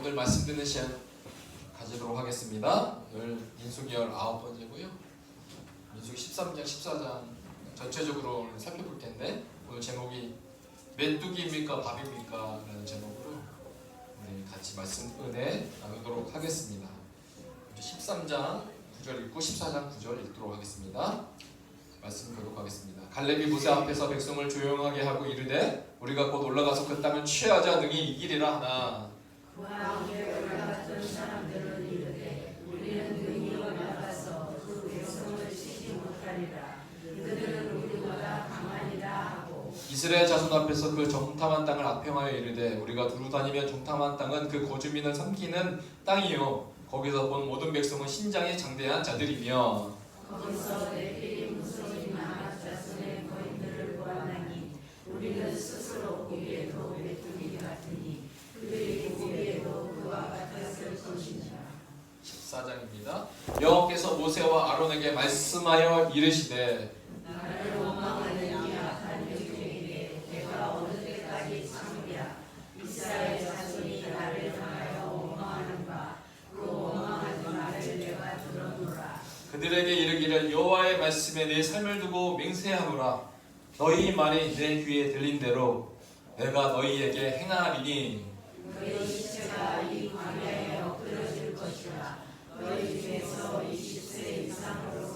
오늘 말씀 듣는 시간 가지도록 하겠습니다. 오늘 민수기 19번째고요. 민수기 13장, 14장 전체적으로 살펴볼 텐데 오늘 제목이 메뚜기입니까 밥입니까? 라는 제목으로 우리 같이 말씀 은혜 나누도록 하겠습니다. 13장 9절 읽고 14장 9절 읽도록 하겠습니다. 말씀 교독하겠습니다. 갈렙이 모세 앞에서 백성을 조용하게 하고 이르되 우리가 곧 올라가서 그 땅을 취하자 능히 이기리라 하나 왕에 올라갔던 사람들은 이르되 우리는 능히 올라가서 그 백성을 치지 못하리라. 그들은 우리보다 강하니라 하고 이스라엘 자손 앞에서 그 정탐한 땅을 악평하여 이르되 우리가 두루 다니며 정탐한 땅은 그 거주민을 삼키는 땅이요 거기서 본 모든 백성은 신장에 장대한 자들이며 거기서 네피림 무속인 아합 자손의 거인들을 보았나니 우리는 스스로 보기에도 메뚜기 같으니 그들이 보기에도 그와 같았을 것이니라. 14장입니다. 여호와께서 모세와 아론에게 말씀하여 이르시되 나를 원망하는 이 악한 민족에게 내가 어느 때까지 참으랴. 이스라엘 자손이 나를 향하여 원망하는가. 그 원망하는 말을 내가 들었노라. 그들에게 이르기를 여호와의 말씀에 내 삶을 두고 맹세하노라. 너희 말이 내 귀에 들린 대로 내가 너희에게 행하리니 너희 시체가 이 광야에 엎드려질 것이라. 너희 중에서 20세 이상으로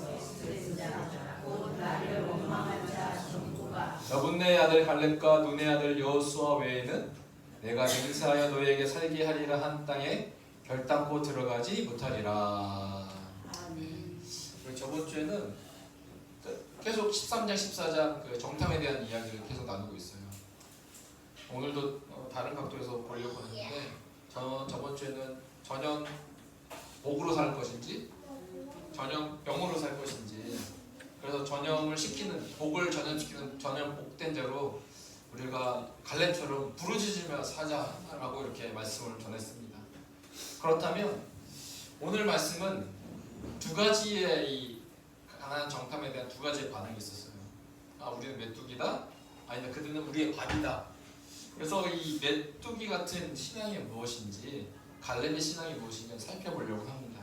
된 자, 곧 나를 원망한 자 전부가 여분네 아들 갈렙과 눈의 아들 여호수아 외에는 내가 맹세하여 너희에게 살게 하리라 한 땅에 결단코 들어가지 못하리라. 우리 저번 주에는 계속 13장, 14장 그 정탐에 대한 이야기를 계속 나누고 있어요. 오늘도 다른 각도에서 보려고 하는데 저번 주에는 전혀 복으로 살 것인지 전혀 병으로 살 것인지 그래서 전염을 시키는 복을 전염시키는 전염 복된 자로 우리가 갈렙처럼 부르짖으며 사자라고 이렇게 말씀을 전했습니다. 그렇다면 오늘 말씀은 두 가지의 이 가나안 정탐에 대한 두 가지의 반응이 있었어요. 아, 우리는 메뚜기다. 아니다, 그들은 우리의 밥이다. 그래서 이 메뚜기 같은 신앙이 무엇인지 갈렙의 신앙이 무엇인지 살펴보려고 합니다.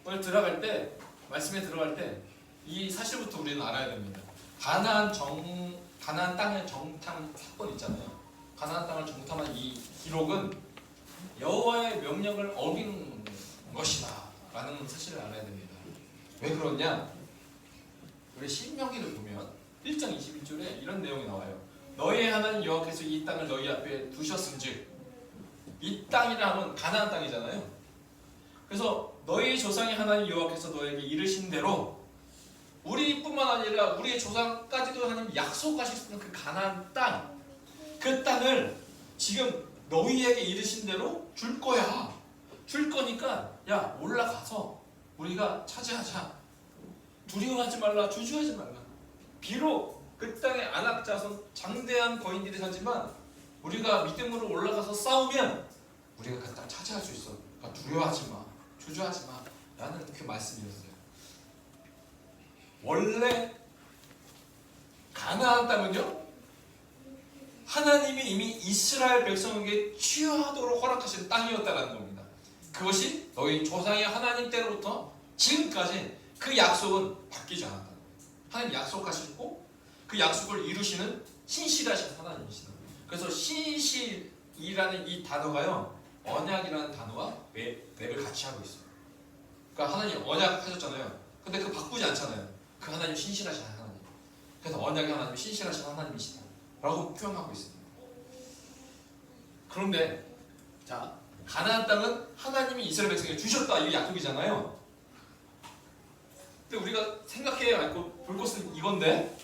오늘 들어갈 때 말씀에 들어갈 때 이 사실부터 우리는 알아야 됩니다. 가나안 땅의 정탐 사건 있잖아요. 가나안 땅을 정탐한 이 기록은 여호와의 명령을 어긴 것이다 라는 사실을 알아야 됩니다. 왜 그러냐? 우리 신명기를 보면 1장 21절에 이런 내용이 나와요. 너희의 하나님 여호와께서 이 땅을 너희 앞에 두셨은즉, 이 땅이라 하면 가나안 땅이잖아요. 그래서 너희 조상의 하나님 여호와께서 너에게 이르신 대로 우리뿐만 아니라 우리의 조상까지도 하나님 약속하셨던 그 가나안 땅, 그 땅을 지금 너희에게 이르신 대로 줄 거야. 줄 거니까 야 올라가서 우리가 차지하자. 두려워하지 말라, 주저하지 말라. 비록 그 땅에 아낙 자손 장대한 거인들이 살지만 우리가 믿음으로 올라가서 싸우면 우리가 그 땅 차지할 수 있어. 그러니까 두려워하지 마, 주저하지 마 라는 그 말씀이었어요. 원래 가나안 땅은요 하나님이 이미 이스라엘 백성에게 취하도록 허락하신 땅이었다는 겁니다. 그것이 너희 조상의 하나님 때로부터 지금까지 그 약속은 바뀌지 않았다. 하나님 약속하시고 그 약속을 이루시는 신실하신 하나님이시다. 그래서 신실이라는 이 단어가요 언약이라는 단어와 랩을 같이 하고 있어요. 그러니까 하나님 언약 하셨잖아요. 근데 그거 바꾸지 않잖아요. 그 하나님 신실하신 하나님. 그래서 언약의 하나님 신실하신 하나님이시다 라고 표현하고 있습니다. 그런데 자 가나안 땅은 하나님이 이스라엘 백성에게 주셨다 이 약속이잖아요. 근데 우리가 생각해야 할 볼 것은 이건데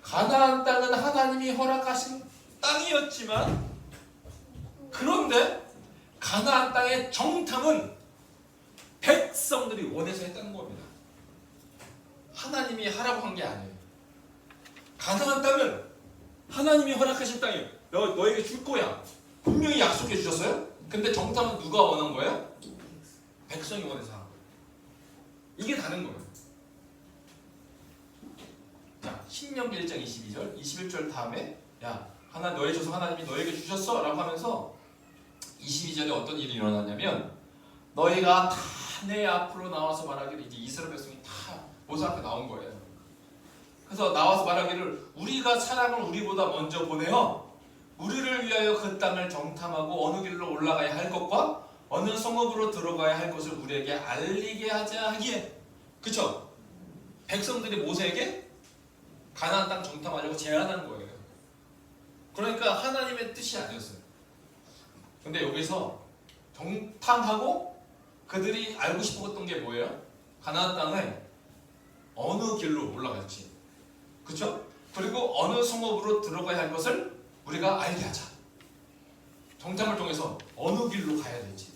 가나안 땅은 하나님이 허락하신 땅이었지만 그런데 가나안 땅의 정탐은 백성들이 원해서 했다는 겁니다. 하나님이 하라고 한 게 아니에요. 가나안 땅은 하나님이 허락하신 땅이에요. 너에게 줄 거야. 분명히 약속해 주셨어요. 근데 정탐은 누가 원한 거예요? 백성이 원해서 한 거예요. 이게 다른 거예요. 자, 신명기 1장 22절, 21절 다음에 야 하나님 너의 조상 하나님이 너에게 주셨어 라고 하면서 22절에 어떤 일이 일어났냐면 너희가 다 내 앞으로 나와서 말하기를 이제 이스라엘 백성이 다 모세 앞에 나온 거예요. 그래서 나와서 말하기를 우리가 사람을 우리보다 먼저 보내어 우리를 위하여 그 땅을 정탐하고 어느 길로 올라가야 할 것과 어느 성읍으로 들어가야 할 것을 우리에게 알리게 하자 하기에 그쵸? 백성들이 모세에게 가나안 땅 정탐하려고 제안하는 거예요. 그러니까 하나님의 뜻이 아니었어요. 근데 여기서 정탐하고 그들이 알고 싶었던 게 뭐예요? 가나안 땅에 어느 길로 올라갈지 그쵸? 그리고 어느 성읍으로 들어가야 할 것을 우리가 알게 하자. 정탐을 통해서 어느 길로 가야 될지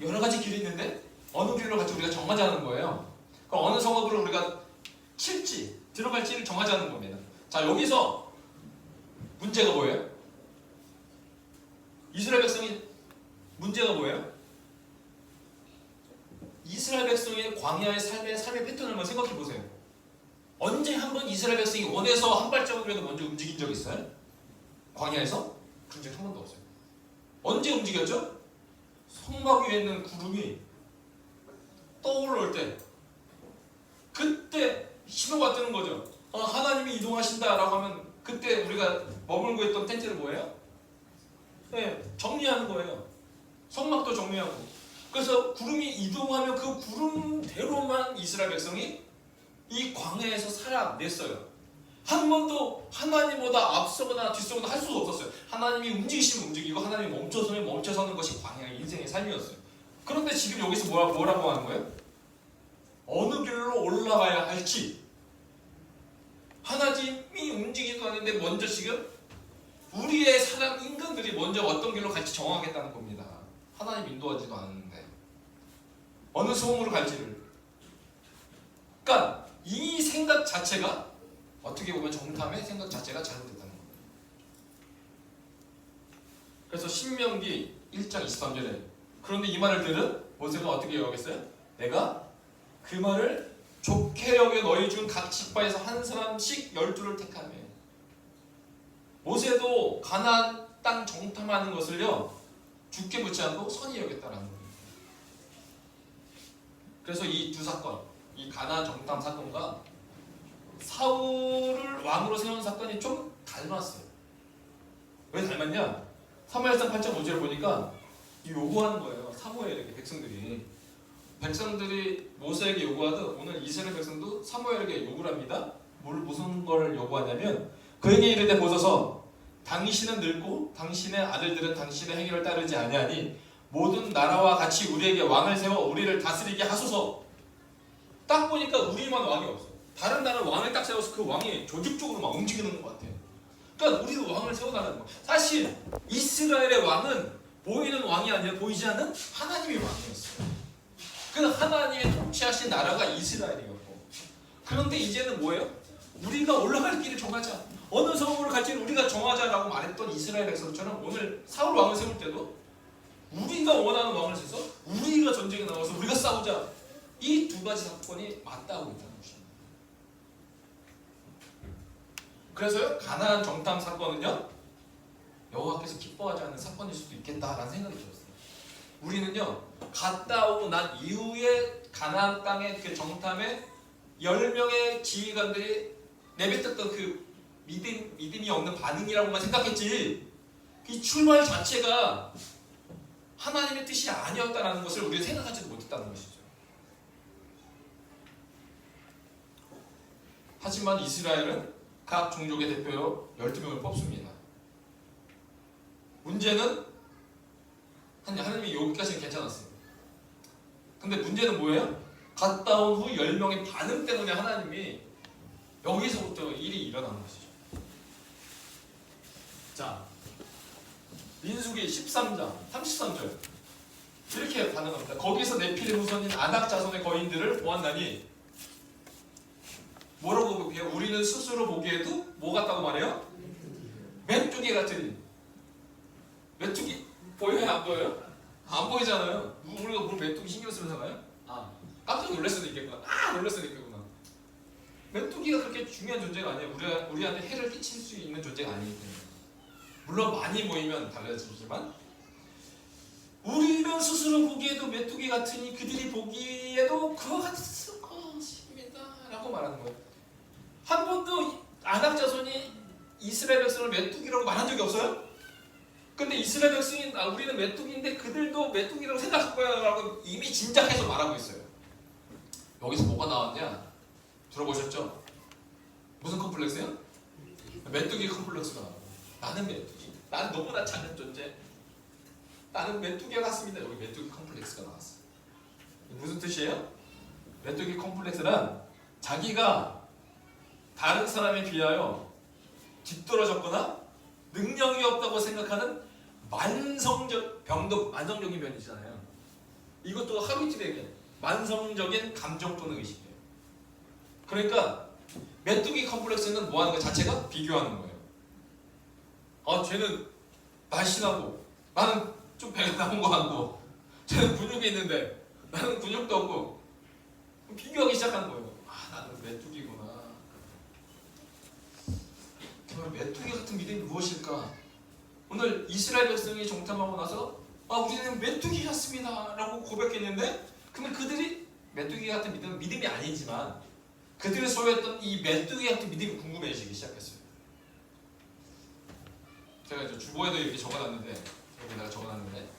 여러 가지 길이 있는데 어느 길로 갈지 우리가 정하자는 거예요. 그럼 어느 성읍으로 우리가 칠지 들어갈지를 정하자는 겁니다. 자 여기서 문제가 뭐예요? 이스라엘 백성이 문제가 뭐예요? 이스라엘 백성의 광야의 삶의 패턴을 한번 생각해 보세요. 언제 한번 이스라엘 백성이 원해서 한 발자국이라도 먼저 움직인 적 있어요? 광야에서? 그런 적 한 번도 없어요. 언제 움직였죠? 성막 위에 있는 구름이 떠올라올 때 그때 신호가 뜨는 거죠. 하나님이 이동하신다라고 하면 그때 우리가 머물고 있던 텐트를 뭐예요? 네, 정리하는 거예요. 성막도 정리하고. 그래서 구름이 이동하면 그 구름대로만 이스라엘 백성이 이 광야에서 살아냈어요. 한 번도 하나님보다 앞서거나 뒤서거나 할 수가 없었어요. 하나님이 움직이시면 움직이고 하나님이 멈춰서면 멈춰서는 것이 광야의 인생의 삶이었어요. 그런데 지금 여기서 뭐라고 하는 거예요? 어느 길로 올라가야 할지 하나님이 움직이지도 않는데 먼저 지금 우리의 사람 인간들이 먼저 어떤 길로 갈지 정하겠다는 겁니다. 하나님 인도하지도 않는데 어느 소음으로 갈지를. 그러니까 이 생각 자체가 어떻게 보면 정탐의 생각 자체가 잘못됐다는 겁니다. 그래서 신명기 1장 23절에 그런데 이 말을 들은 모세가 어떻게 여겼어요? 내가 그 말을 좋게 여겨 너희 중 각 지파에서 한 사람씩 12를 택하며. 모세도 가나안 땅 정탐하는 것을요 죽게 묻지 않고 선히 여겼다라는 겁니다. 그래서 이 두 사건, 이 가나안 정탐 사건과 사울을 왕으로 세운 사건이 좀 닮았어요. 왜 닮았냐? 사무엘상 8장 5절을 보니까 요구하는 거예요. 사무엘에게 백성들이 모세에게 요구하듯 오늘 이스라엘 백성도 사무엘에게 요구를 합니다. 무슨 걸 요구하냐면 그에게 이르되 보소서 당신은 늙고 당신의 아들들은 당신의 행위를 따르지 아니하니 모든 나라와 같이 우리에게 왕을 세워 우리를 다스리게 하소서. 딱 보니까 우리만 왕이 없어. 다른 나라 왕을 딱 세워서 그 왕이 조직적으로 막 움직이는 것 같아. 그러니까 우리도 왕을 세워달라는 거야. 사실 이스라엘의 왕은 보이는 왕이 아니라 보이지 않는 하나님의 왕이었어요. 그 하나님의 통치하신 나라가 이스라엘이었고. 그런데 이제는 뭐예요? 우리가 올라갈 길을 정하자. 어느 성읍으로 갈지를 우리가 정하자라고 말했던 이스라엘 백성처럼 오늘 사울 왕을 세울 때도 우리가 원하는 왕을 세서 우리가 전쟁에 나가서 우리가 싸우자. 이 두 가지 사건이 맞닿고 있다는 것입니다. 그래서요 가나안 정탐 사건은요 여호와께서 기뻐하지 않는 사건일 수도 있겠다라는 생각이 들었어요. 우리는요 갔다 오고 난 이후에 가나안 땅의 그 정탐에 10명의 지휘관들이 내뱉었던 그 믿음이 없는 반응이라고만 생각했지 이 출발 자체가 하나님의 뜻이 아니었다는 것을 우리가 생각하지도 못했다는 것이죠. 하지만 이스라엘은 각 종족의 대표로 12명을 뽑습니다. 문제는 하나님이 여기까지는 괜찮았어요. 근데 문제는 뭐예요? 갔다 온 후 10명의 반응 때문에 하나님이 여기서부터 일이 일어나는 것이죠. 자, 민수기 13장 33절 이렇게 반응합니다. 거기서 네피림 후손인 아낙 자손의 거인들을 보았나니 뭐라고 보기에 우리는 스스로 보기에도 뭐 같다고 말해요? 메뚜기 같으니. 메뚜기 보여요? 안 보여요? 안 보이잖아요. 우리가 뭘 메뚜기 신경 쓰면서 가요? 깜짝 놀랄 수도 있겠구나. 놀랄 수도 있겠구나. 메뚜기가 그렇게 중요한 존재가 아니에요. 우리한테 해를 끼칠 수 있는 존재가 아니기 때문에. 물론 많이 모이면 달라지지만 우리는 스스로 보기에도 메뚜기 같으니 그들이 보기에도 그와 같을 것입니다 라고 말하는 거예요. 한 번도 아낙 자손이 이스라엘 백성을 메뚜기라고 말한 적이 없어요? 근데 이스라엘 백성이 우리는 메뚜기인데 그들도 메뚜기라고 생각할 거야 라고 이미 짐작해서 말하고 있어요. 여기서 뭐가 나왔냐? 들어보셨죠? 무슨 컴플렉스요? 메뚜기 컴플렉스가 나와요. 나는 메뚜기. 나는 너무나 작은 존재. 나는 메뚜기와 같습니다. 여기 메뚜기 컴플렉스가 나왔어요. 무슨 뜻이에요? 메뚜기 컴플렉스란 자기가 다른 사람에 비하여 뒤떨어졌거나 능력이 없다고 생각하는 만성적인 면이잖아요. 이것도 하루 이틀 얘기해요. 만성적인 감정 또는 의식이에요. 그러니까 메뚜기 컴플렉스는 뭐 하는 거 자체가 비교하는 거예요. 쟤는 날씬하고 나는 좀 배가 나온 것 같고 쟤는 근육이 있는데 나는 근육도 없고 비교하기 시작하는 거예요. 나는 메뚜기구나. 정말 메뚜기 같은 믿음이 무엇일까? 오늘 이스라엘 백성이 정탐하고 나서 우리는 메뚜기였습니다 라고 고백했는데 그러면 그들이 메뚜기 같은 믿음은 믿음이 아니지만 그들이 소유했던 이 메뚜기 같은 믿음이 궁금해지기 시작했어요. 제가 이제 주보에도 이렇게 적어놨는데 여기다가 적어놨는데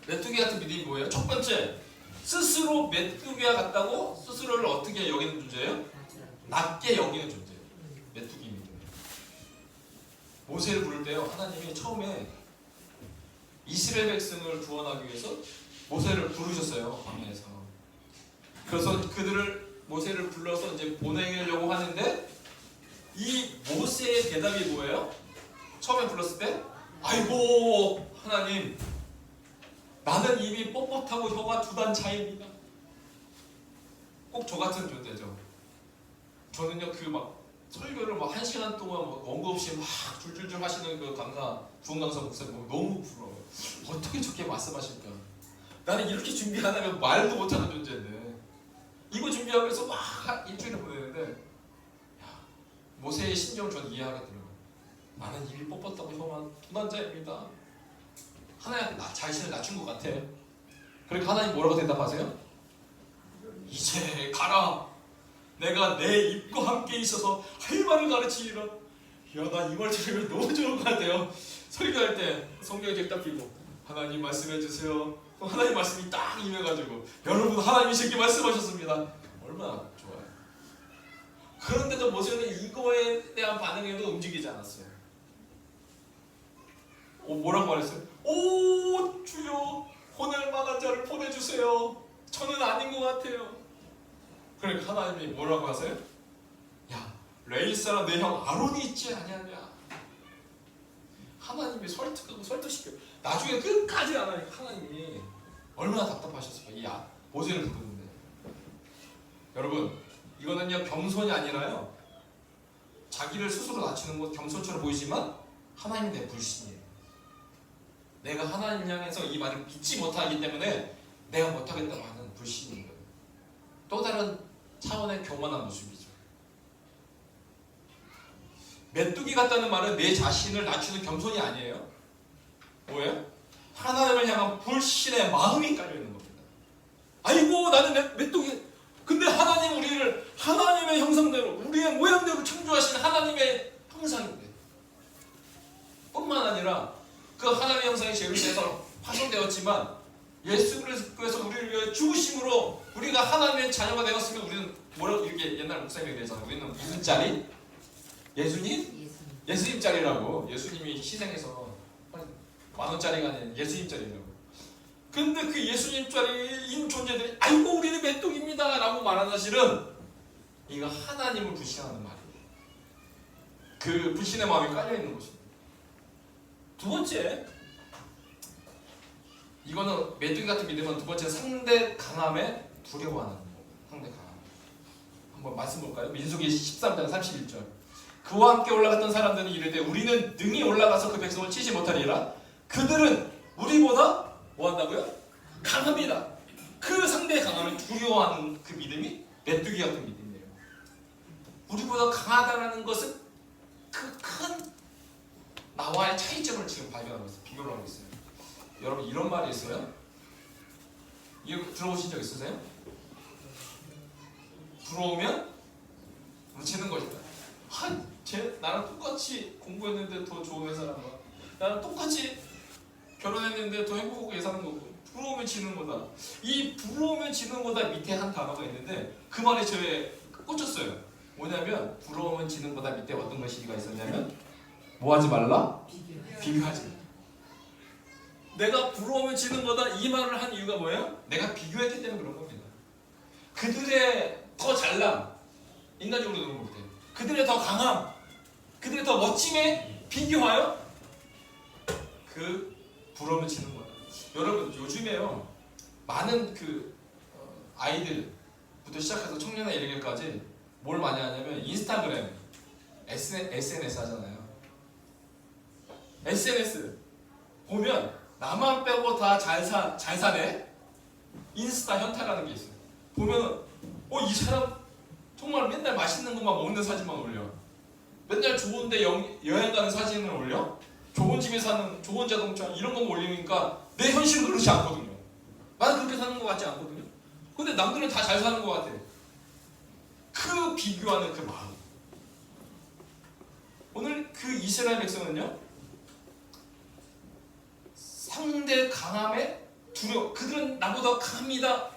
메뚜기 같은 믿음이 뭐예요? 첫 번째, 스스로 메뚜기와 같다고 스스로를 어떻게 여기는 존재예요? 낮게 여기는 존재예요. 메뚜기 믿음. 모세를 부를 때요, 하나님이 처음에 이스라엘 백성을 구원하기 위해서 모세를 부르셨어요, 광야에서. 그래서 모세를 불러서 이제 보내려고 하는데 이 모세의 대답이 뭐예요? 처음에 불렀을 때, 아이고 하나님, 나는 입이 뻣뻣하고 혀가 2단 차이입니다. 꼭 저 같은 존재죠. 저는요 설교를 1시간 동안 원고 없이 줄줄줄 하시는 그 부흥 강사 목사님 너무 부러워요. 어떻게 저렇게 말씀하실까? 나는 이렇게 준비 안 하면 말도 못하는 존재인데 이거 준비하면서 일주일을 보내는데 모세의 심정을 저는 이해하겠더라고요. 나는 입이 뻣뻣하고 혀가 2단자입니다. 하나님 자신을 낮춘 것 같아요. 그러니까 하나님 뭐라고 대답하세요? 이제 가라. 내가 내 입과 함께 있어서 할 말을 가르치리라. 나 이 말 들으면 너무 좋은 것 같아요. 설교할 때 성경에 딱 피고 하나님 말씀해 주세요. 하나님 말씀이 딱 임해가지고 여러분 하나님이 저렇게 말씀하셨습니다. 얼마나 좋아요. 그런데도 모세는 이거에 대한 반응에도 움직이지 않았어요. 뭐라고 말했어요? 오 주여, 보낼 만한 자를 보내주세요. 저는 아닌 것 같아요. 그러니까 하나님이 뭐라고 하세요? 야, 레위 사람 내 형 아론이 있지 않냐냐. 하나님이 설득시켜. 나중에 끝까지 안 하니까 하나님이 얼마나 답답하셨을까. 이 모세를 부르는데. 여러분, 이거는요 겸손이 아니라요, 자기를 스스로 낮추는 것 겸손처럼 보이지만 하나님이 내 불신이에요. 내가 하나님 향해서 이 말을 믿지 못하기 때문에 내가 못하겠다고 하는 불신인 거예요. 또 다른 차원의 교만한 모습이죠. 메뚜기 같다는 말은 내 자신을 낮추는 겸손이 아니에요. 뭐예요? 하나님을 향한 불신의 마음이 깔려있는 겁니다. 아이고 나는 메뚜기. 근데 하나님 우리를 하나님의 형상대로 우리의 모양대로 창조하신 하나님의 형상인데 뿐만 아니라 그 하나님의 형상이 제물에서 파손되었지만 예수 그리스도께서 우리를 위해 죽으심으로 우리가 하나님의 자녀가 되었으면 우리는 뭐라고 이렇게 옛날 목사님이 그러잖아요. 우리는 무슨 자리? 예수님 자리라고. 예수님이 희생해서 10,000원짜리가 아닌 예수님 자리라고. 근데 그 예수님 자리인 존재들이 아이고 우리는 메뚜기입니다 라고 말하는 사실은 이거 하나님을 불신하는 말이에요. 그 불신의 마음이 깔려있는 것입니다. 두 번째, 이거는 메뚜기 같은 믿음은 두 번째, 상대 강함에 두려워하는 거예요. 상대 강함. 한번 말씀 볼까요? 민수기 13장 31절. 그와 함께 올라갔던 사람들은 이르되 우리는 능히 올라가서 그 백성을 치지 못하리라. 그들은 우리보다 뭐한다고요? 강합니다. 그 상대의 강함을 두려워하는 그 믿음이 메뚜기 같은 믿음이에요. 우리보다 강하다는 것은 그 큰 나와의 차이점을 지금 발견하고 있어요. 비교를 하고 있어요. 여러분 이런 말이 있어요. 이거 들어보신 적 있으세요? 부러우면 묻히는 것이다. 나랑 똑같이 공부했는데 더 좋은 회사란 거야. 나랑 똑같이 결혼했는데 더 행복하게 사는 거고. 부러우면 지는 거다. 이 부러우면 지는 거다 밑에 한 단어가 있는데 그 말이 저에 꽂혔어요. 뭐냐면 부러우면 지는 거다 밑에 어떤 것이가 있었냐면 뭐 하지 말라? 비교하지 마. 내가 부러우면 지는 거다 이 말을 한 이유가 뭐예요? 내가 비교했기 때문에 그런 겁니다. 그들의 더 잘남, 인간적으로 그런 것 같아요. 그들의 더 강함, 그들의 더 멋짐에 비교하여 그 부러우면 지는 거다. 여러분 요즘에요 많은 아이들부터 시작해서 청년의 일기까지 뭘 많이 하냐면 인스타그램, SNS 하잖아요. SNS 보면 나만 빼고 다 잘 사네? 인스타 현타라는 게 있어요. 보면은 이 사람 정말 맨날 맛있는 것만 먹는 사진만 올려. 맨날 좋은데 여행 가는 사진을 올려. 좋은 집에 사는 좋은 자동차 이런 것만 올리니까 내 현실은 그렇지 않거든요. 나는 그렇게 사는 것 같지 않거든요. 근데 남들은 다 잘 사는 것 같아. 그 비교하는 그 마음. 오늘 그 이스라엘 백성은요 상대 강함에 그들은 나보다 강합니다.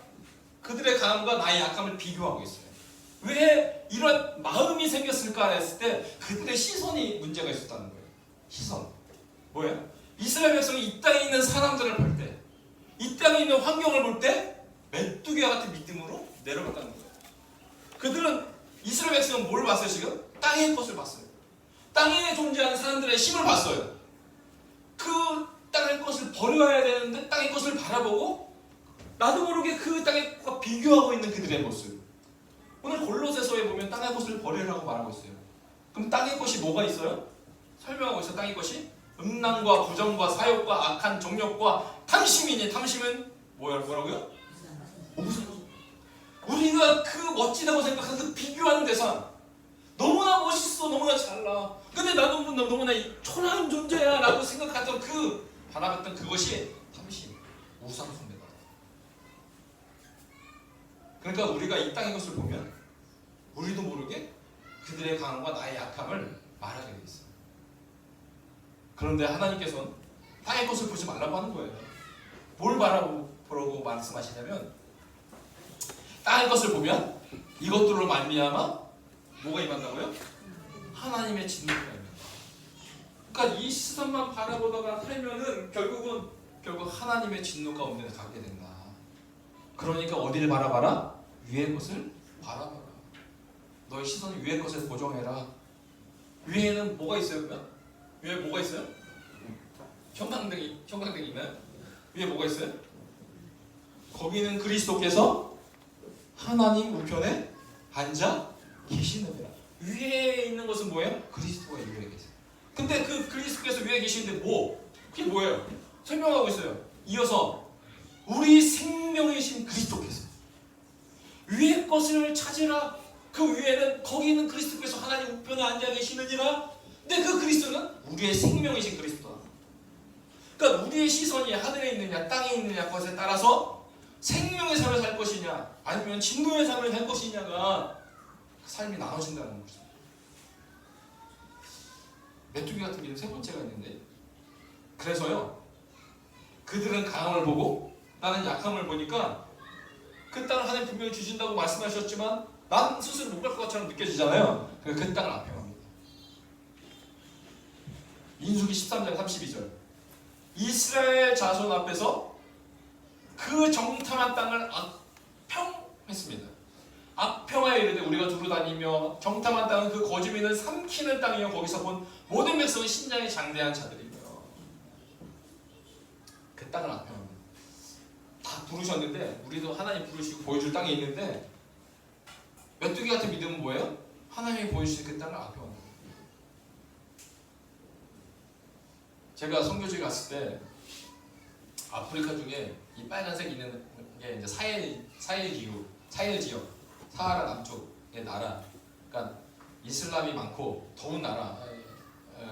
그들의 강함과 나의 약함을 비교하고 있어요. 왜 이런 마음이 생겼을까 했을 때 그들의 시선이 문제가 있었다는 거예요. 시선. 뭐예요? 이스라엘 백성이 이 땅에 있는 사람들을 볼 때, 이 땅에 있는 환경을 볼 때 메뚜기와 같은 믿음으로 내려갔다는 거예요. 그들은 이스라엘 백성은 뭘 봤어요 지금? 땅의 것을 봤어요. 땅에 존재하는 사람들의 힘을 봤어요. 그 땅의 것을 버려야 되는데 땅의 것을 바라보고 나도 모르게 그 땅의 것과 비교하고 있는 그들의 모습. 오늘 골로새서에 보면 땅의 것을 버리라고 말하고 있어요. 그럼 땅의 것이 뭐가 있어요? 설명하고 있어요. 땅의 것이 음란과 부정과 사욕과 악한 정욕과 탐심이니 탐심은 뭐라고요? 우리가 그 멋지다고 생각하는 그 비교하는 대상. 너무나 멋있어, 너무나 잘나. 근데 나도 너무나 초라한 존재야 라고 생각했던 바라봤던 그것이 탐심, 우상숭배다. 그러니까 우리가 이 땅의 것을 보면 우리도 모르게 그들의 강함과 나의 약함을 말하게 돼 있어요. 그런데 하나님께서는 땅의 것을 보지 말라고 하는 거예요. 뭘 바라보라고 말씀하시냐면 땅의 것을 보면 이것들로 말미암아 뭐가 임한다고요? 하나님의 진노가 임한다. 그러니까 이 시선만 바라보다가 살면은 결국 하나님의 진노 가운데 가게 된다. 그러니까 어디를 바라봐라? 위의 것을 바라봐라. 너의 시선은 위의 것에 고정해라. 위에는 뭐가 있어요? 그러면? 위에 뭐가 있어요? 형광등이 있나요? 위에 뭐가 있어요? 거기는 그리스도께서 하나님 우편에 앉아 계시느니라. 위에 있는 것은 뭐예요? 그리스도가 위에 계세요. 근데 그 그리스도께서 위에 계시는데 그게 뭐예요? 설명하고 있어요. 이어서 우리 생명이신 그리스도께서 위의 것을 찾으라. 그 위에는 거기 있는 그리스도께서 하나님 우편에 앉아 계시느니라. 근데 그 그리스도는 우리의 생명이신 그리스도다. 그러니까 우리의 시선이 하늘에 있느냐 땅에 있느냐 것에 따라서 생명의 삶을 살 것이냐 아니면 진노의 삶을 살 것이냐가 삶이 나눠진다는 거죠. 메뚜기 같은 믿음 세 번째가 있는데 그래서요 그들은 강함을 보고 나는 약함을 보니까 그 땅을 하나님 분명히 주신다고 말씀하셨지만 난 스스로 못 갈 것처럼 느껴지잖아요. 그 땅을 압평합니다. 민수기 13장 32절 이스라엘 자손 앞에서 그 정탐한 땅을 압평했습니다. 압평하여 이르되 우리가 두루 다니며 정탐한 땅은 그 거짐 있는 삼키는 땅이요 거기서 본 모든 백성은 신장이 장대한 자들이며 그 땅을 압평합니다. 다 부르셨는데 우리도 하나님 부르시고 보여줄 땅에 있는데 메뚜기 같은 믿음은 뭐예요? 하나님이 보여주신 그 땅을 압평합니다. 제가 선교지에 갔을 때 아프리카 중에 이 빨간색 있는 게 이제 사헬 지역 사하라 남쪽의 나라, 그러니까 이슬람이 많고 더운 나라,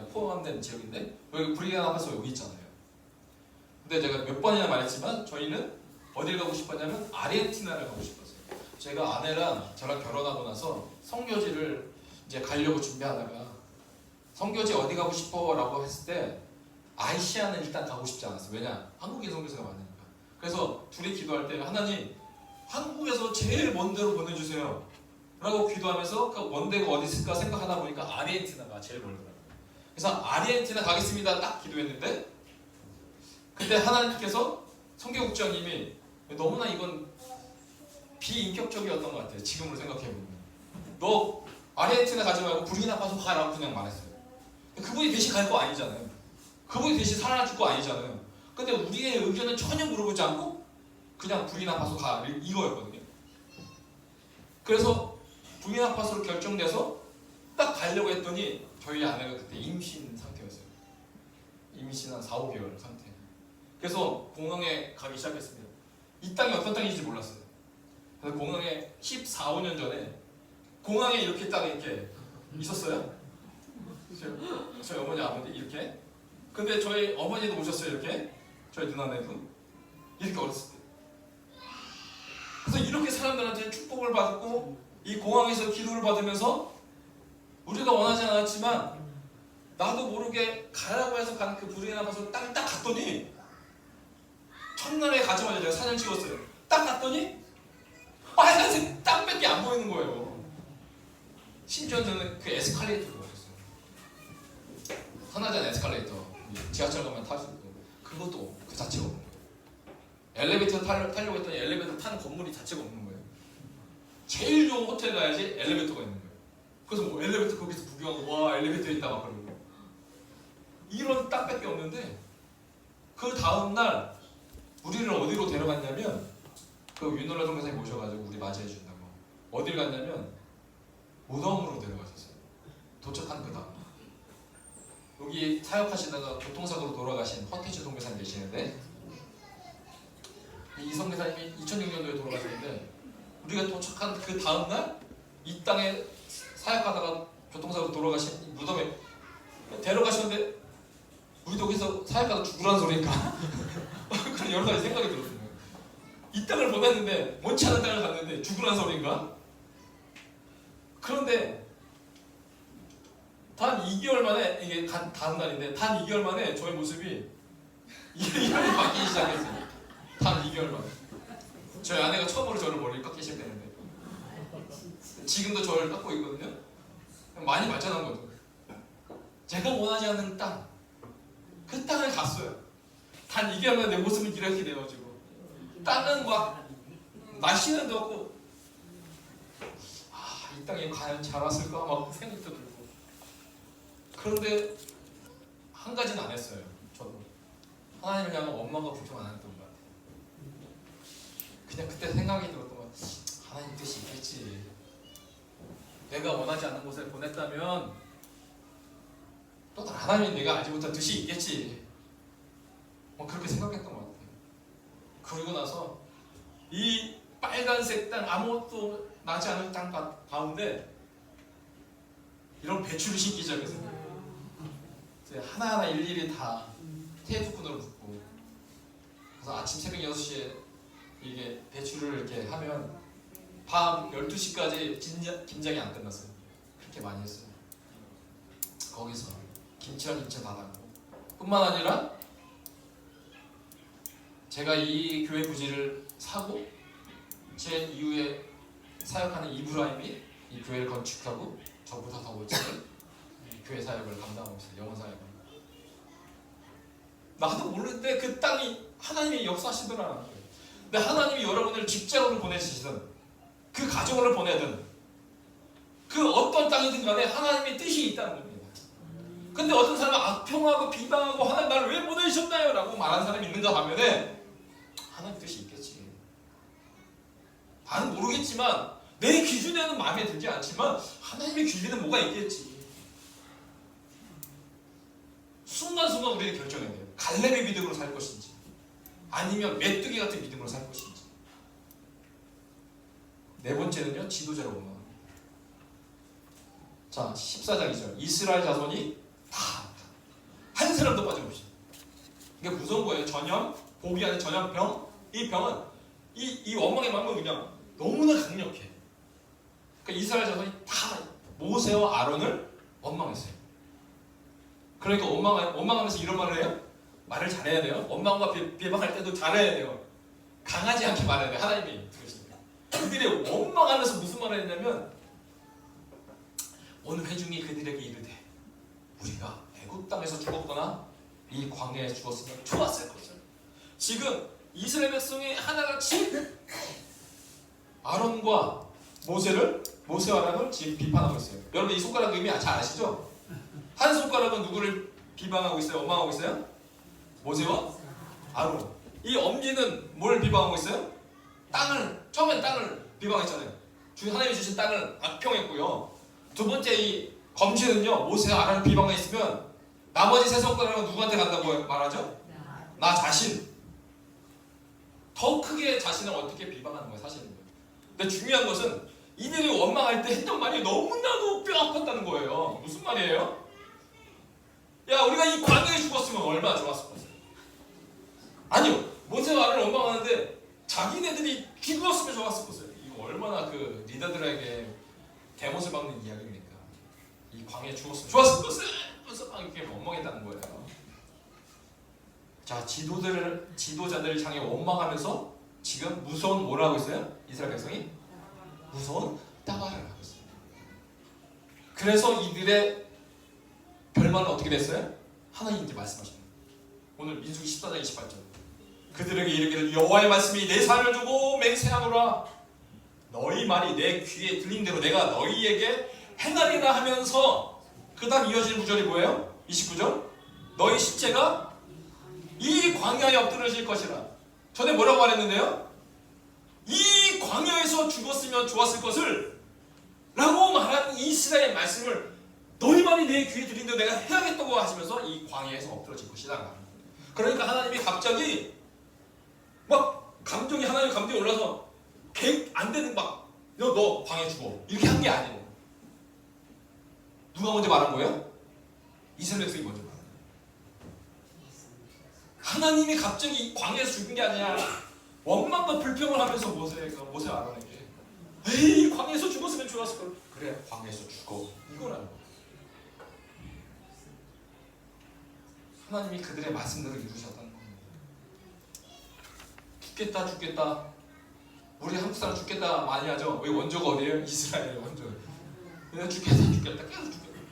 포함된 지역인데 여기 부르키나파소 여기 있잖아요. 근데 제가 몇 번이나 말했지만 저희는 어딜 가고 싶었냐면 아르헨티나를 가고 싶었어요. 제가 아내랑 저랑 결혼하고 나서 선교지를 이제 가려고 준비하다가 선교지 어디 가고 싶어라고 했을 때 아시아는 일단 가고 싶지 않았어요. 왜냐? 한국에 선교사가 많으니까. 그래서 둘이 기도할 때 하나님 한국에서 제일 먼 데로 보내주세요 라고 기도하면서 그 먼 데가 어디 있을까 생각하다 보니까 아르헨티나가 제일 멀더라고요. 그래서 아르헨티나 가겠습니다 딱 기도했는데 근데 하나님께서 선교국장님이 너무나 이건 비인격적이었던 것 같아요. 지금으로 생각해보면 너 아르헨티나 가지 말고 부르키나파소 가라고 그냥 말했어요. 그분이 대신 갈 거 아니잖아요. 그분이 대신 살아줄 거 아니잖아요. 근데 우리의 의견은 전혀 물어보지 않고 그냥 부르키나파소 가 이거였거든요. 그래서 부르키나파소로 결정돼서 딱 가려고 했더니 저희 아내가 그때 임신 상태였어요. 임신 한 4, 5개월 상태. 그래서 공항에 가기 시작했습니다. 이 땅이 어떤 땅인지 몰랐어요. 그래서 공항에 14, 15년 전에 공항에 이렇게 딱 이렇게 있었어요. 저희 어머니 아버지 이렇게. 근데 저희 어머니도 오셨어요 이렇게. 저희 누나네도 이렇게 어렸을 때. 그래서 이렇게 사람들한테 축복을 받고 이 공항에서 기도를 받으면서 우리가 원하지 않았지만 나도 모르게 가라고 해서 간 그 부르키나파소 땅 딱 갔더니 첫날에 가자마자 제가 사진 찍었어요. 딱 갔더니 빨간색 땅밖에 안 보이는 거예요. 심지어 저는 그 에스컬레이터도 없었어요. 선하잖아요 에스컬레이터. 지하철 가면 탈 수 있고 그것도 그 자체가 없는 거예요. 엘리베이터 타려고 했더니 엘리베이터 타는 건물이 자체가 없는 거예요. 제일 좋은 호텔 가야지 엘리베이터가 있는 거예요. 그래서 뭐 엘리베이터 거기서 구경하고 와 엘리베이터 있다 막 그러고 이런 땅밖에 없는데 그 다음날 우리를 어디로 데려갔냐면 그 윤노라 선교사님 모셔가지고 우리 맞이해 준다고 어딜 갔냐면 무덤으로 데려가셨어요. 도착한 그 다음 여기 사역하시다가 교통사고로 돌아가신 허태주 선교사님 계시는데 이 선교사님이 2006년도에 돌아가셨는데 우리가 도착한 그 다음날 이 땅에 사역하다가 교통사고로 돌아가신 무덤에 데려가셨는데 우리도 여기서 사역하다 죽으라는 소리니까 그런 여러 가지 생각이 들었어요. 이 땅을 보냈는데 원치 않은 땅을 갔는데 죽으라는 소리인가? 그런데 단 2개월 만에 이게 다음 날인데 단 2개월 만에 저의 모습이 이렇게 바뀌기 시작했어요. 단 2개월 만에 저희 아내가 처음으로 저를 머리를 깎기 시작했는데 지금도 저를 깎고 있거든요. 많이 발전한 거죠. 제가 원하지 않는 땅, 그 땅을 갔어요. 단 2개월 만에 내 모습은 이렇게 되어지고 땅은 막 날씨는 덥고 이 땅에 과연 잘 왔을까 막 생각도 들고 그런데 한 가지는 안 했어요. 저도 하나님을 향한 원망과 불평 안 했던 것 같아요. 그냥 그때 생각이 들었던 건 하나님 뜻이 있겠지. 내가 원하지 않는 곳에 보냈다면 또 하나님이 내가 알지 못한 뜻이 있겠지. 뭐 그렇게 생각했던 것 같아요. 그리고 나서 이 빨간색 땅 아무것도 나지 않은 땅 가운데 이런 배추를 심기 시작했어요. 하나하나 일일이 다 테이프끈으로 묶고 그래서 아침 새벽 6시에 이게 배추를 이렇게 하면 밤 12시까지 김장이 안 끝났어요. 그렇게 많이 했어요. 거기서 김치랑 김치 다 담고 뿐만 아니라 제가 이 교회 부지를 사고 제 이후에 사역하는 이브라임이 이 교회를 건축하고 저보다 더 멋지게 교회 사역을 감당하고 있어요. 영혼 사역을. 나도 모르는데 그 땅이 하나님이 역사하시더라는 거예요. 근데 하나님이 여러분을 직장으로 보내시든 그 가정으로 보내든 그 어떤 땅이든 간에 하나님의 뜻이 있다는 겁니다. 근데 어떤 사람은 악평하고 비방하고 하나님 나를 왜 보내셨나요? 라고 말하는 사람이 있는가 하면은 하나님 뜻이 있겠지. 나는 모르겠지만 내 기준에는 마음에 들지 않지만 하나님의 기준에는 뭐가 있겠지. 순간순간 우리는 결정해야 돼요. 갈렙의 믿음으로 살 것인지 아니면 메뚜기 같은 믿음으로 살 것인지. 네 번째는요, 지도자를 원망합니다. 자, 14장 2절. 이스라엘 자손이 다 한 사람도 빠짐없이. 이게 무서운 거예요. 전염, 복이 아닌 전염병. 이 병은 이 원망의 마음은 그냥 너무나 강력해. 그러니까 이스라엘 자손이 다 모세와 아론을 원망했어요. 그러니까 원망하면서 이런 말을 해요. 말을 잘해야 돼요. 원망과 비방할 때도 잘해야 돼요. 강하지 않게 말해야 돼요. 하나님이 들으시니까. 그들이 원망하면서 무슨 말을 했냐면 오늘 회중이 그들에게 이르되 우리가 애굽 땅에서 죽었거나 이 광야에 죽었으면 좋았을 것을. 지금 이스라엘 백성이 하나같이 아론과 모세와 아론을 지금 비판하고 있어요. 여러분 이 손가락 의미 잘 아시죠? 한 손가락은 누구를 비방하고 있어요? 원망하고 있어요? 모세와 아론. 이 엄지는 뭘 비방하고 있어요? 처음엔 땅을 비방했잖아요. 하나님이 주신 땅을 악평했고요. 두 번째 이 검지는요, 모세와 아론을 비방했으면 나머지 세 손가락은 누구한테 간다고 말하죠? 나 자신. 더 크게 자신을 어떻게 비방하는 거예요, 사실은. 근데 중요한 것은 이들이 원망할 때 했던 말이 너무나도 뼈 아팠다는 거예요. 무슨 말이에요? 야, 우리가 이 광야에 죽었으면 얼마나 좋았을 것이야. 아니요, 모세와 아론을 원망하는데 자기네들이 죽었으면 좋았을 것이에요. 이거 얼마나 그 리더들에게 대못을 박는 이야기입니까? 이 광야에 죽었으면 좋았을 것을 하면서 막 이렇게 원망했다는 거예요. 자, 지도자들을 향해 원망하면서 지금 무서운 뭘 하고 있어요? 이스라엘 백성이 무서운 따가를 하고 있어요. 그래서 이들의 결말은 어떻게 됐어요? 하나님이 이제 말씀하십니다. 오늘 민수기 14장 28절. 그들에게 이르기를 여호와의 말씀이 내 살을 두고 맹세하노라. 너희 말이 내 귀에 들린 대로 내가 너희에게 행하리라 하면서 그 다음 이어지는 구절이 뭐예요? 29절. 너희 시체가 이 광야에 엎드러질 것이라. 전에 뭐라고 말했는데요? 이 광야에서 죽었으면 좋았을 것을 라고 말한 이스라엘 말씀을 너희 말이 내 귀에 들린 대로 내가 해야겠다고 하시면서 이 광야에서 엎드러질 것이다. 그러니까 하나님이 갑자기 막 하나님 감정이 올라서 안 되는 너 광야에 죽어 이렇게 한 게 아니에요. 누가 먼저 말한 거예요? 이스라엘 백성이 먼저 말한 거예요. 하나님이 갑자기 광야에서 죽은 게 아니라 원망과 불평을 하면서 모세 아론에게 에이 광야에서 죽었으면 좋았을 걸. 그래 광야에서 죽어 이거라는 거예요. 하나님이 그들의 말씀대로 이루셨다는 겁니다. 죽겠다. 우리 한국 사람 죽겠다 많이 하죠. 왜 원조가 어디예요? 이스라엘 원조. 그냥 죽겠다 계속 죽겠다.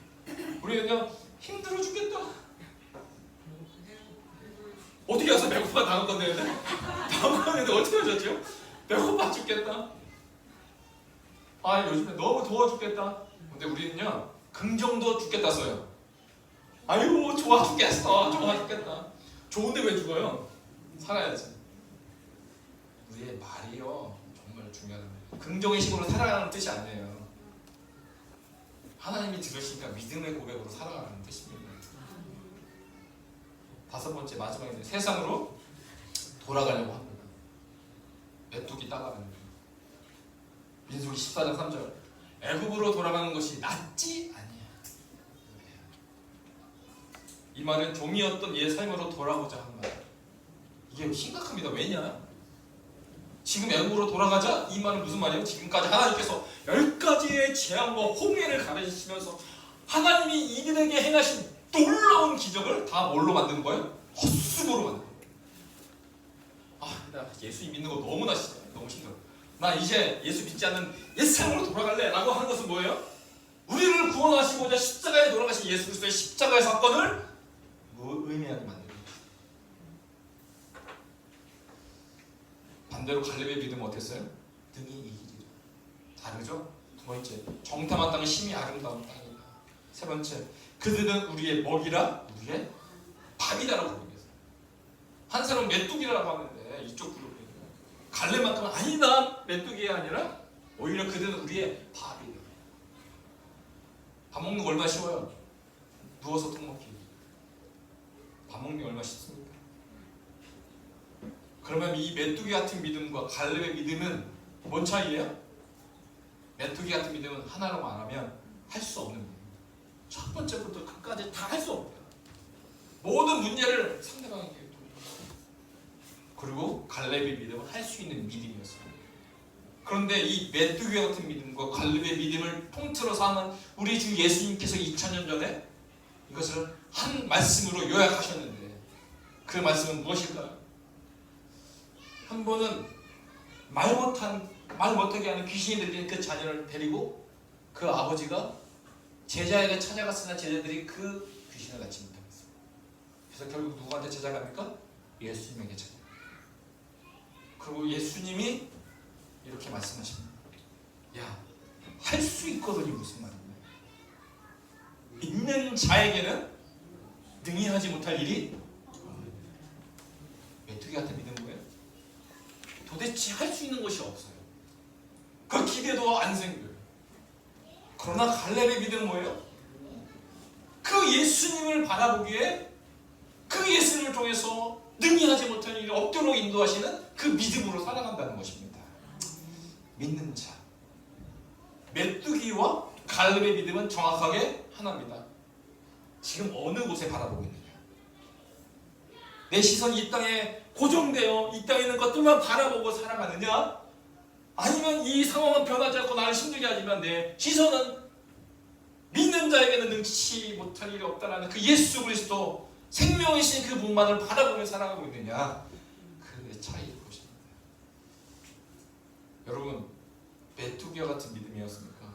우리는요 힘들어 죽겠다. 어떻게 해서 배고파 다음 건데 어떻게 하셨죠? 배고파 죽겠다. 아 요즘에 너무 더워 죽겠다. 근데 우리는요 긍정도 죽겠다 써요. 아유 좋아 죽겠다. 좋은데 왜 죽어요? 살아야지. 우리의 말이요 정말 중요합니다. 긍정의 힘으로 살아가는 뜻이 아니에요. 하나님이 들으시니까 믿음의 고백으로 살아가는 뜻입니다. 다섯 번째 마지막에 세상으로 돌아가려고 합니다. 메뚜기 따가는 민수기 14장 3절. 애굽으로 돌아가는 것이 낫지 아니야. 이 말은 종이었던 옛 삶으로 돌아오자 한 말. 이게 심각합니다. 왜냐? 지금 애굽으로 돌아가자 이 말은 무슨 말이에요? 지금까지 하나님께서 10가지의 재앙과 홍해를 가르치시면서 하나님이 이들에게 행하신 놀라운 기적을 다 뭘로 만드는 거예요? 헛수고로 만드는 거예요. 나 예수 믿는 거 너무나 싫어. 너무 힘들어. 나 이제 예수 믿지 않는 옛사람으로 돌아갈래 라고 하는 것은 뭐예요? 우리를 구원하시고자 십자가에 돌아가신 예수 그리스도의 십자가의 사건을 의미하게 만드는 거예요. 반대로 갈렙의 믿음은 어땠어요? 등이 이기리라. 다르죠? 두 번째, 정탐한 땅은 심히 아름다운 땅이다. 세 번째, 그들은 우리의 먹이라 우리의 밥이다라고 부르고 있어요. 한 사람은 메뚜기라고 하는데 이쪽 그룹은 갈렙만큼은 아니다. 메뚜기가 아니라 오히려 그들은 우리의 밥이다. 밥 먹는 거 얼마나 쉬워요? 누워서 통 먹기. 밥 먹는 게 얼마나 쉽습니까? 그러면 이 메뚜기 같은 믿음과 갈렙의 믿음은 뭔 차이예요? 메뚜기 같은 믿음은 하나로 말하면 할 수 없는 믿음입니다. 첫 번째부터 끝까지 다 할 수 없다. 모든 문제를 상대방에게 돌려. 그리고 갈렙의 믿음은 할 수 있는 믿음이었습니다. 그런데 이 메뚜기 같은 믿음과 갈렙의 믿음을 통틀어서 하는 우리 주 예수님께서 2000년 전에 이것을 한 말씀으로 요약하셨는데 그 말씀은 무엇일까요? 한 번은 말 못하게 하는 귀신이 들린 그 자녀를 데리고 그 아버지가 제자에게 찾아갔으나 제자들이 그 귀신을 낳지 못했습니다. 그래서 결국 누구한테 찾아갑니까? 예수님에게 찾아갑니다. 그리고 예수님이 이렇게 말씀하십니다. 야, 할 수 있거든요. 무슨 말이냐? 믿는 자에게는 능히 하지 못할 일이 메뚜기 같은 믿음 뭐예요? 도대체 할 수 있는 것이 없어요. 그 기대도 안 생겨요. 그러나 갈렙의 믿음은 뭐예요? 그 예수님을 바라보기에 그 예수님을 통해서 능히 하지 못할 일을 없도록 인도하시는 그 믿음으로 살아간다는 것입니다. 믿는 자. 메뚜기와 갈렙의 믿음은 정확하게 하나입니다. 지금 어느 곳에 바라보고 있느냐? 내 시선이 이 땅에 고정되어 이 땅에 있는 것들만 바라보고 살아가느냐? 아니면 이 상황은 변하지 않고 나를 힘들게 하지만 내 시선은 믿는 자에게는 능치 못할 일이 없다라는 그 예수 그리스도 생명이신 그 분만을 바라보며 살아가고 있느냐? 그 차이일 것입니다. 여러분, 메뚜기와 같은 믿음이었습니까?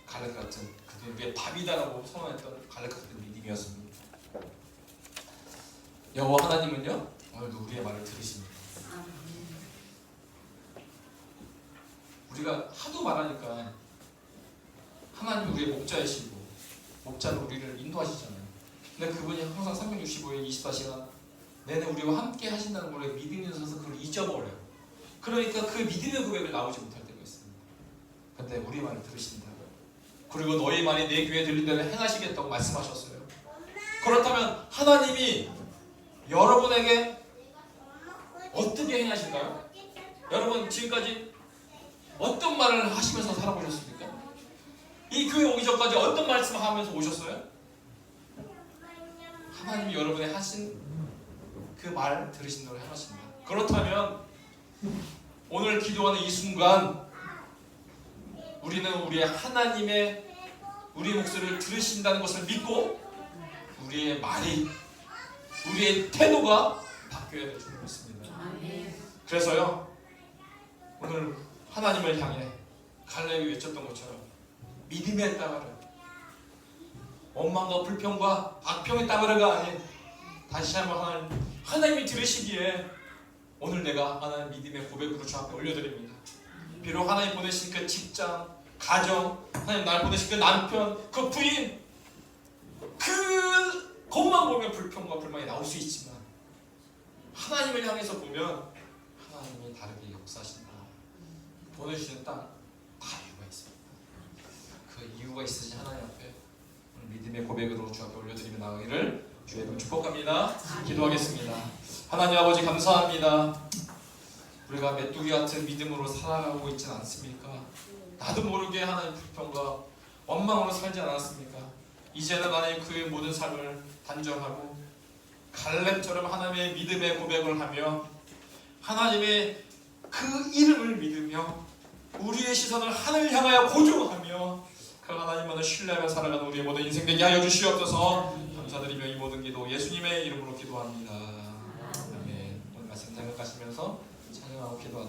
갈렙 같은 그들에게 밥이다라고 선언했던 갈렙 같은 믿음이었습니다. 여호와 하나님은요, 오늘도 우리의 말을 들으십니다. 우리가 하도 말하니까 하나님 우리의 목자이시고 목자는 우리를 인도하시잖아요. 근데 그분이 항상 365일 24시간 내내 우리와 함께 하신다는 걸 믿음이 있어서 그걸 잊어버려요. 그러니까 그 믿음의 고백을 나오지 못할 때가 있습니다. 근데 우리 말을 들으신다고요. 그리고 너희 말이 내 귀에 들린 대로 행하시겠다고 말씀하셨어요. 그렇다면 하나님이 여러분에게 어떻게 행하실까요? 여러분 지금까지 어떤 말을 하시면서 살아보셨습니까? 이 교회 오기 전까지 어떤 말씀을 하면서 오셨어요? 하나님이 여러분의 하신 그 말 들으신 대로 행하십니다. 그렇다면 오늘 기도하는 이 순간 우리는 우리의 하나님의 우리의 목소리를 들으신다는 것을 믿고 우리의 말이 우리의 태도가 바뀌어야 될 줄 믿습니다. 그래서요 오늘 하나님을 향해 갈렙이 외쳤던 것처럼 믿음의 따가라, 원망과 불평과 악평의 따가라가 아닌 다시 한번 하나님이 들으시기에 오늘 내가 하나님 믿음의 고백으로 주 앞에 올려드립니다. 비록 하나님 보내신 그 직장, 가정, 하나님 날 보내신 그 남편, 그 부인, 그 것만 보면 불평과 불만이 나올 수 있지만 하나님을 향해서 보면 하나님이 다르게 역사하신다. 보내주시는 땅 다 이유가 있습니다. 그 이유가 있으신 하나님 앞에 오늘 믿음의 고백으로 주 앞에 올려드리며 나가기를 주의 이름으로 축복합니다. 기도하겠습니다. 하나님 아버지 감사합니다. 우리가 메뚜기 같은 믿음으로 살아가고 있지는 않습니까? 나도 모르게 하나님 불평과 원망으로 살지 않았습니까? 이제는 하나님 그 모든 삶을 단정하고 갈렙처럼 하나님의 믿음의 고백을 하며 하나님의 그 이름을 믿으며 우리의 시선을 하늘 향하여 고정하며 그 하나님만을 신뢰하며 살아가는 우리의 모든 인생 되게 하여 주시옵소서. 감사드리며 이 모든 기도 예수님의 이름으로 기도합니다. 아멘. 오늘 말씀 생각하시면서 찬양하고 기도하겠습니다.